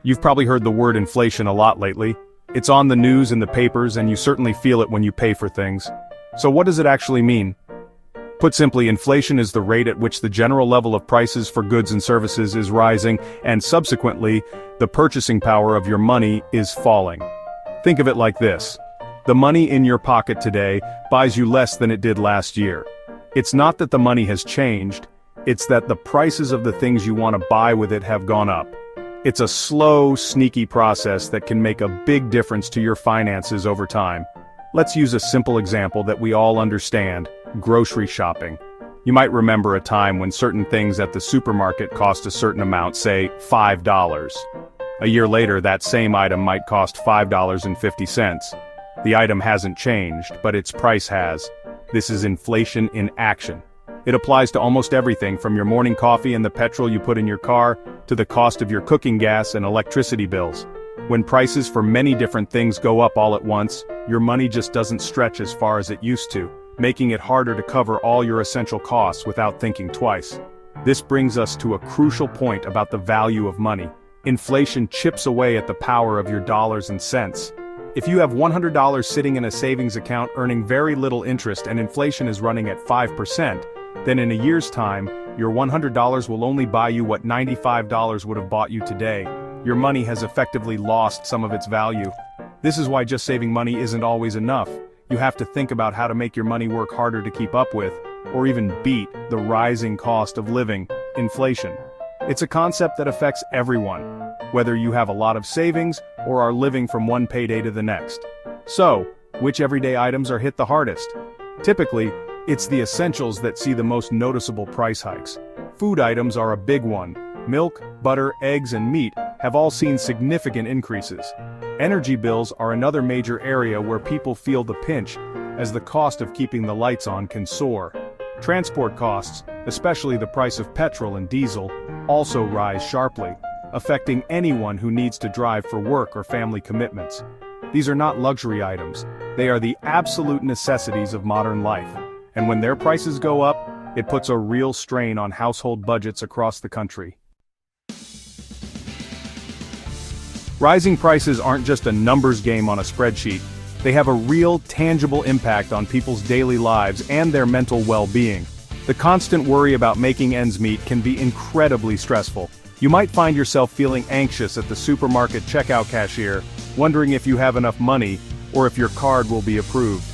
You've probably heard the word inflation a lot lately. It's on the news and the papers, and you certainly feel it when you pay for things. So what does it actually mean? Put simply, inflation is the rate at which the general level of prices for goods and services is rising, and subsequently, the purchasing power of your money is falling. Think of it like this. The money in your pocket today buys you less than it did last year. It's not that the money has changed, it's that the prices of the things you want to buy with it have gone up. It's a slow, sneaky process that can make a big difference to your finances over time. Let's use a simple example that we all understand: grocery shopping. You might remember a time when certain things at the supermarket cost a certain amount, say $5. A year later, that same item might cost $5.50. The item hasn't changed, but its price has. This is inflation in action. It applies to almost everything from your morning coffee and the petrol you put in your car, to the cost of your cooking gas and electricity bills. When prices for many different things go up all at once, your money just doesn't stretch as far as it used to, making it harder to cover all your essential costs without thinking twice. This brings us to a crucial point about the value of money. Inflation chips away at the power of your dollars and cents. If you have $100 sitting in a savings account earning very little interest and inflation is running at 5%, then in a year's time, your $100 will only buy you what $95 would have bought you today. Your money has effectively lost some of its value. This is why just saving money isn't always enough. You have to think about how to make your money work harder to keep up with, or even beat, the rising cost of living, inflation. It's a concept that affects everyone, whether you have a lot of savings or are living from one payday to the next. So, which everyday items are hit the hardest? Typically, it's the essentials that see the most noticeable price hikes. Food items are a big one. Milk, butter, eggs, and meat have all seen significant increases. Energy bills are another major area where people feel the pinch, as the cost of keeping the lights on can soar. Transport costs, especially the price of petrol and diesel, also rise sharply, affecting anyone who needs to drive for work or family commitments. These are not luxury items, they are the absolute necessities of modern life. And when their prices go up, it puts a real strain on household budgets across the country. Rising prices aren't just a numbers game on a spreadsheet. They have a real, tangible impact on people's daily lives and their mental well-being. The constant worry about making ends meet can be incredibly stressful. You might find yourself feeling anxious at the supermarket checkout cashier, wondering if you have enough money or if your card will be approved.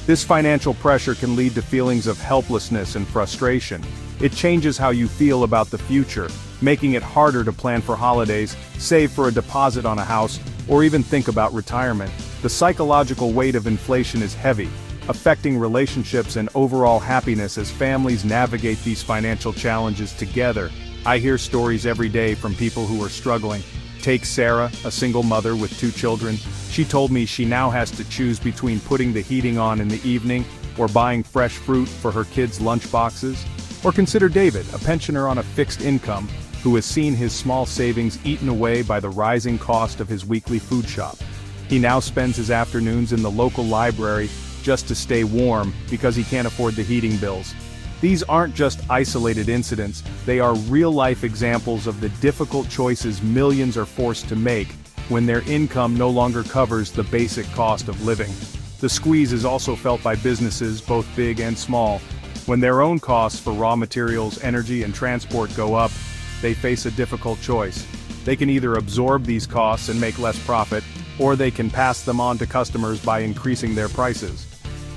This financial pressure can lead to feelings of helplessness and frustration. It changes how you feel about the future, making it harder to plan for holidays, save for a deposit on a house, or even think about retirement. The psychological weight of inflation is heavy, affecting relationships and overall happiness as families navigate these financial challenges together. I hear stories every day from people who are struggling. Take Sarah, a single mother with 2 children. She told me she now has to choose between putting the heating on in the evening or buying fresh fruit for her kids' lunch boxes. Or consider David, a pensioner on a fixed income, who has seen his small savings eaten away by the rising cost of his weekly food shop. He now spends his afternoons in the local library just to stay warm because he can't afford the heating bills. These aren't just isolated incidents, they are real-life examples of the difficult choices millions are forced to make when their income no longer covers the basic cost of living. The squeeze is also felt by businesses, both big and small. When their own costs for raw materials, energy, and transport go up, they face a difficult choice. They can either absorb these costs and make less profit, or they can pass them on to customers by increasing their prices.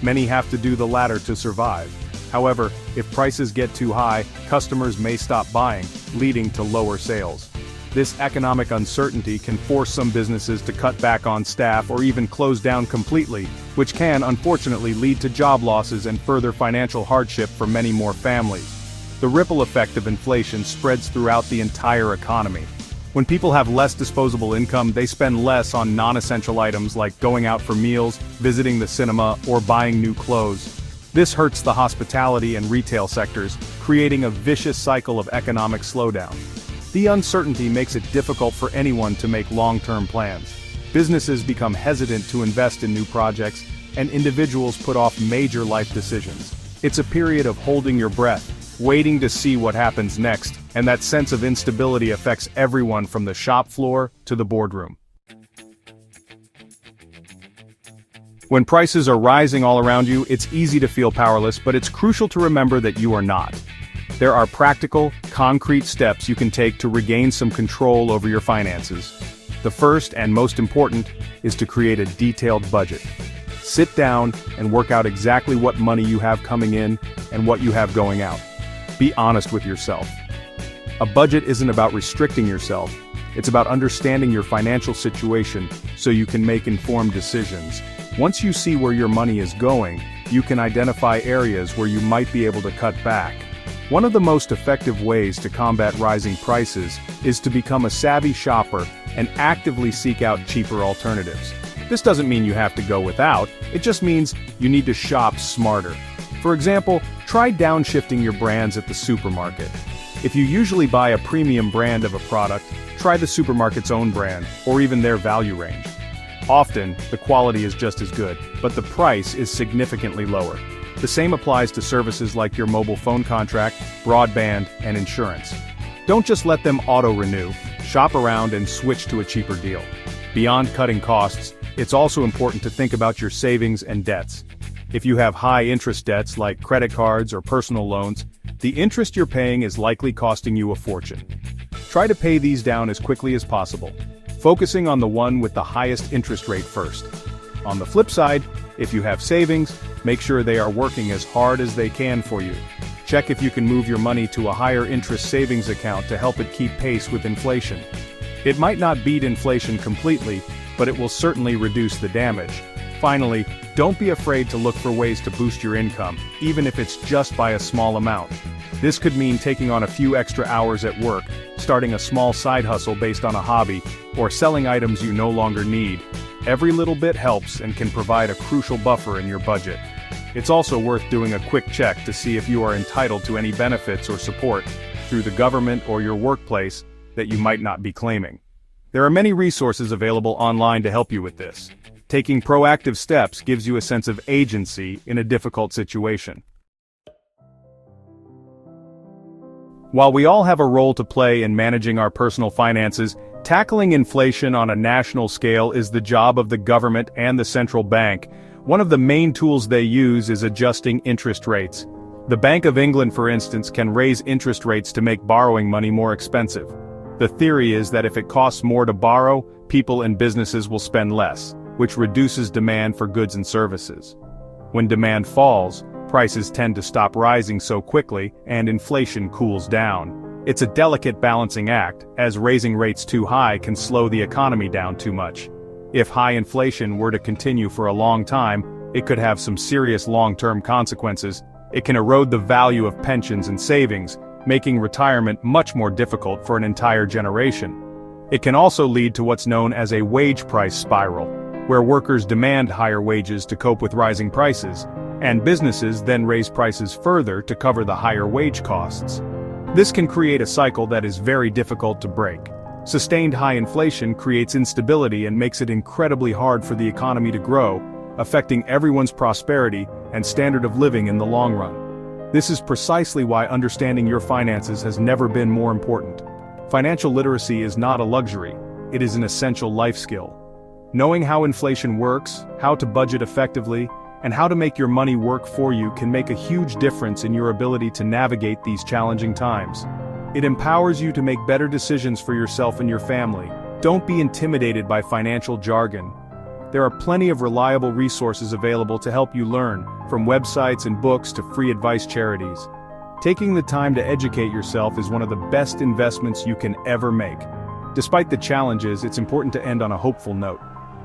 Many have to do the latter to survive. However, if prices get too high, customers may stop buying, leading to lower sales. This economic uncertainty can force some businesses to cut back on staff or even close down completely, which can, unfortunately, lead to job losses and further financial hardship for many more families. The ripple effect of inflation spreads throughout the entire economy. When people have less disposable income, they spend less on non-essential items like going out for meals, visiting the cinema, or buying new clothes. This hurts the hospitality and retail sectors, creating a vicious cycle of economic slowdown. The uncertainty makes it difficult for anyone to make long-term plans. Businesses become hesitant to invest in new projects, and individuals put off major life decisions. It's a period of holding your breath, waiting to see what happens next, and that sense of instability affects everyone from the shop floor to the boardroom. When prices are rising all around you, it's easy to feel powerless, but it's crucial to remember that you are not. There are practical, concrete steps you can take to regain some control over your finances. The first and most important is to create a detailed budget. Sit down and work out exactly what money you have coming in and what you have going out. Be honest with yourself. A budget isn't about restricting yourself, it's about understanding your financial situation so you can make informed decisions. Once you see where your money is going, you can identify areas where you might be able to cut back. One of the most effective ways to combat rising prices is to become a savvy shopper and actively seek out cheaper alternatives. This doesn't mean you have to go without, it just means you need to shop smarter. For example, try downshifting your brands at the supermarket. If you usually buy a premium brand of a product, try the supermarket's own brand, or even their value range. Often, the quality is just as good, but the price is significantly lower. The same applies to services like your mobile phone contract, broadband, and insurance. Don't just let them auto-renew, shop around and switch to a cheaper deal. Beyond cutting costs, it's also important to think about your savings and debts. If you have high-interest debts like credit cards or personal loans, the interest you're paying is likely costing you a fortune. Try to pay these down as quickly as possible, focusing on the one with the highest interest rate first. On the flip side, if you have savings, make sure they are working as hard as they can for you. Check if you can move your money to a higher interest savings account to help it keep pace with inflation. It might not beat inflation completely, but it will certainly reduce the damage. Finally, don't be afraid to look for ways to boost your income, even if it's just by a small amount. This could mean taking on a few extra hours at work, starting a small side hustle based on a hobby, or selling items you no longer need. Every little bit helps and can provide a crucial buffer in your budget. It's also worth doing a quick check to see if you are entitled to any benefits or support through the government or your workplace that you might not be claiming. There are many resources available online to help you with this. Taking proactive steps gives you a sense of agency in a difficult situation. While we all have a role to play in managing our personal finances, tackling inflation on a national scale is the job of the government and the central bank. One of the main tools they use is adjusting interest rates. The Bank of England, for instance, can raise interest rates to make borrowing money more expensive. The theory is that if it costs more to borrow, people and businesses will spend less, which reduces demand for goods and services. When demand falls, prices tend to stop rising so quickly, and inflation cools down. It's a delicate balancing act, as raising rates too high can slow the economy down too much. If high inflation were to continue for a long time, it could have some serious long-term consequences. It can erode the value of pensions and savings, making retirement much more difficult for an entire generation. It can also lead to what's known as a wage price spiral, where workers demand higher wages to cope with rising prices, and businesses then raise prices further to cover the higher wage costs. This can create a cycle that is very difficult to break. Sustained high inflation creates instability and makes it incredibly hard for the economy to grow, affecting everyone's prosperity and standard of living in the long run. This is precisely why understanding your finances has never been more important. Financial literacy is not a luxury, it is an essential life skill. Knowing how inflation works, how to budget effectively, and how to make your money work for you can make a huge difference in your ability to navigate these challenging times. It empowers you to make better decisions for yourself and your family. Don't be intimidated by financial jargon. There are plenty of reliable resources available to help you learn, from websites and books to free advice charities. Taking the time to educate yourself is one of the best investments you can ever make. Despite the challenges, it's important to end on a hopeful note.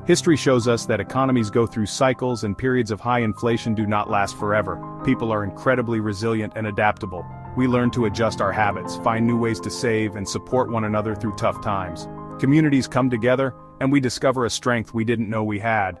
History shows us that economies go through cycles and periods of high inflation do not last forever. People are incredibly resilient and adaptable. We learn to adjust our habits, find new ways to save, and support one another through tough times. Communities come together, and we discover a strength we didn't know we had.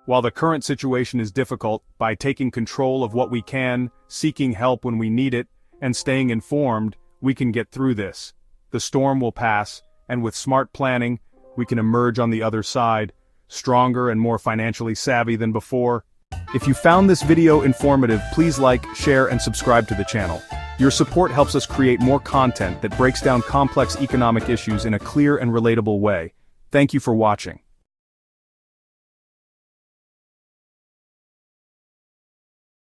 While the current situation is difficult, by taking control of what we can, seeking help when we need it, and staying informed, we can get through this. The storm will pass, and with smart planning, we can emerge on the other side, stronger and more financially savvy than before. If you found this video informative, please like, share, and subscribe to the channel. Your support helps us create more content that breaks down complex economic issues in a clear and relatable way. Thank you for watching.